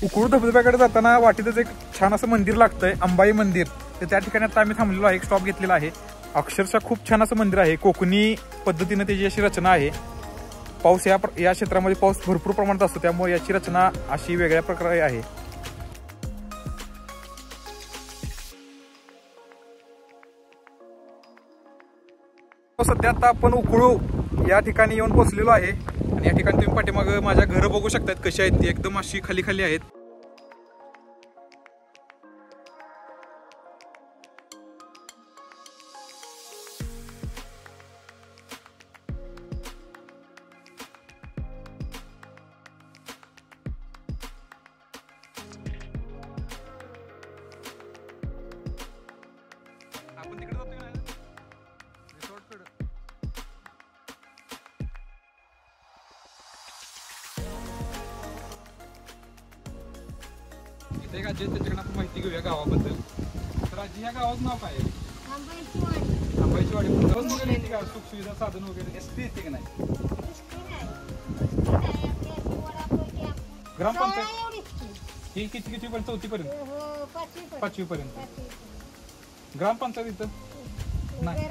उकळू धबधब्याकडे जाताना वाटेतच एक छान असं मंदिर लागतंय, अंबाई मंदिर. तर त्या ठिकाणी आता आम्ही थांबलेलो आहे, एक स्टॉप घेतलेला आहे. अक्षरशः खूप छान असं मंदिर आहे. कोकणी पद्धतीने त्याची अशी रचना आहे. पाऊस या क्षेत्रामध्ये पाऊस भरपूर प्रमाणात असतो, त्यामुळे याची रचना अशी वेगळ्या प्रकारे आहे. सध्या आता आपण उकळू या ठिकाणी येऊन पोहोचलेलो आहे. आणि या ठिकाणी तुम्ही पाठीमाग माझ्या घरं बघू शकतात कशी आहेत ती, एकदम अशी खाली खाली आहेत. आपण तिकडे जातोय ना रिसॉर्टकडे. इथे का जे त्याच्याकडे आपण माहिती घेऊया गावाबद्दल. तर आजी या गावाचं नाव काय आहे? आंबाईची वाडी. बस वगैरे येते का, सुख सुविधा साधन वगैरे एसटी येते की नाही? ग्रामपंचायत ही किती पर्यंत? 4थी पर्यंत, 5वी पर्यंत. ग्रामपंचायत इथं नाही,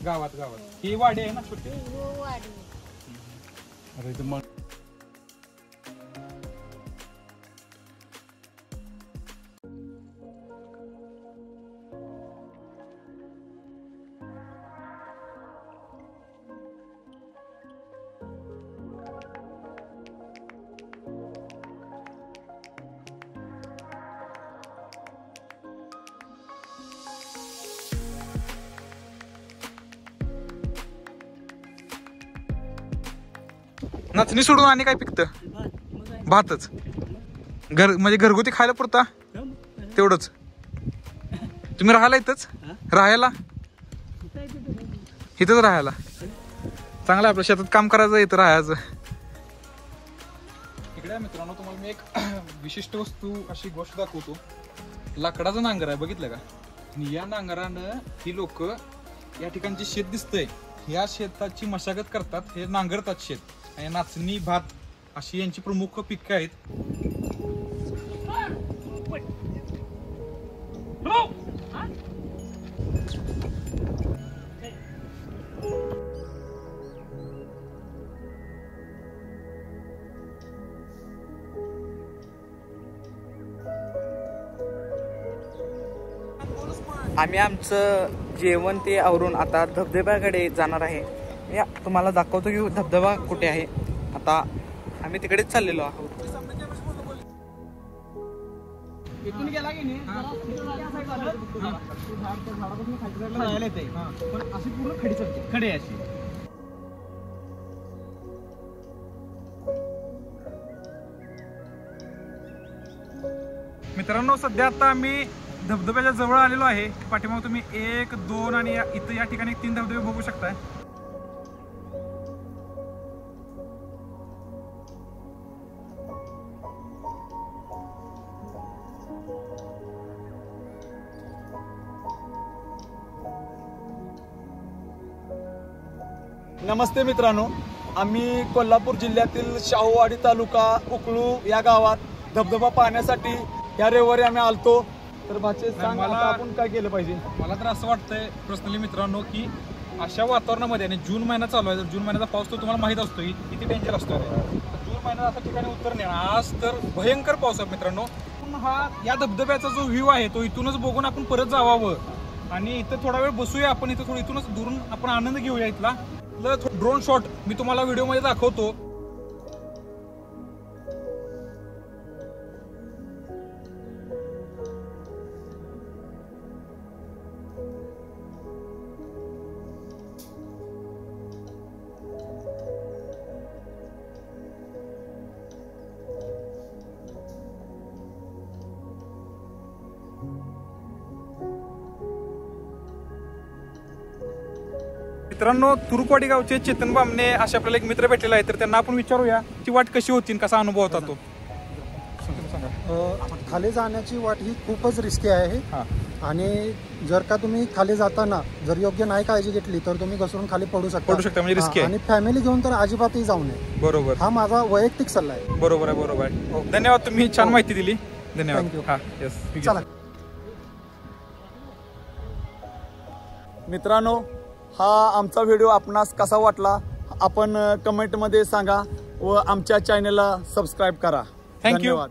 गावात ही वाडी आहे ना छोटी. अरे इथं नाचणी सोडून आणि काय पिकतं? भातच. म्हणजे घरगुती खायला पुरता तेवढंच. तुम्ही राहायला इथंच? राहायला इथंच राहायला चांगलं. आपल्या शेतात काम करायचं, इथं राहायचं. इकडे मित्रांनो तुम्हाला मी एक विशिष्ट वस्तू अशी गोष्ट दाखवतो. लाकडाचं नांगर आहे, बघितलं का? आणि या नांगरानं ही लोक या ठिकाणचे शेत दिसतंय, या शेताची मशागत करतात. हे नांगरतात शेत. आणि नाचणी, भात अशी यांची प्रमुख पिकं आहेत. आम्ही आमचं जेवण ते आवरून आता धबधब्याकडे जाणार आहे. या तुम्हाला दाखवतो की धबधबा कुठे आहे. आता आम्ही तिकडेच चाललेलो आहोत. इथून गेला की नाही पण अशी पूर्ण खडी चालते, खडे अशी. मित्रांनो सध्या आता आम्ही धबधब्याच्या जवळ आलेलो आहे. पाठीमाग तुम्ही 1, 2 आणि इथं या ठिकाणी 3 धबधबे बघू शकताय. नमस्ते मित्रांनो, आम्ही कोल्हापूर जिल्ह्यातील शाहूवाडी तालुका उकळू या गावात धबधबा पाहण्यासाठी या रविवारी आम्ही आलतो. तर भाचे सांग आपण काय केलं पाहिजे? मला तर असं वाटतंय पर्सनली मित्रांनो की अशा वातावरणामध्ये, आणि जून महिना चालू आहे, जून महिन्याचा पाऊस तो तुम्हाला माहित असतो किती डेंजर असतो. जून महिन्यात अशा ठिकाणी उतरणे, आज तर भयंकर पाऊस आहे मित्रांनो. हा या धबधब्याचा जो व्ह्यू आहे तो इथूनच बघून आपण परत जावावं आणि इथं थोडा वेळ बसूया आपण. इथं थोडं इथूनच दुरून आपण आनंद घेऊया इथला. ड्रोन शॉट मी तुम्हाला व्हिडिओमध्ये दाखवतो. मित्रांनो तुरुकवाडी गावचे चेतन बामणे असे आपल्याला एक मित्र भेटलेला आहे, तर त्यांना आपण विचारूया ती वाट कशी होती, कसा अनुभव होता तो. खाली जाण्याची वाट ही खूपच रिस्की आहे आणि जर का तुम्ही खाली जाताना जर योग्य नाही काळजी घेतली तर तुम्ही घसरून खाली पडू शकता म्हणजे रिस्की आहे. आणि फॅमिली घेऊन तर अजिबातही जाऊ नये. बरोबर, हा माझा वैयक्तिक सल्ला आहे. बरोबर आहे, बरोबर आहे. धन्यवाद, तुम्ही छान माहिती दिली. धन्यवाद. Thank you. हा, येस. चला. मित्रांनो, हा आमचा व्हिडिओ आपणास कसा वाटला आपण कमेंटमध्ये सांगा व आमच्या चॅनलला सबस्क्राईब करा. Thank you. धन्यवाद.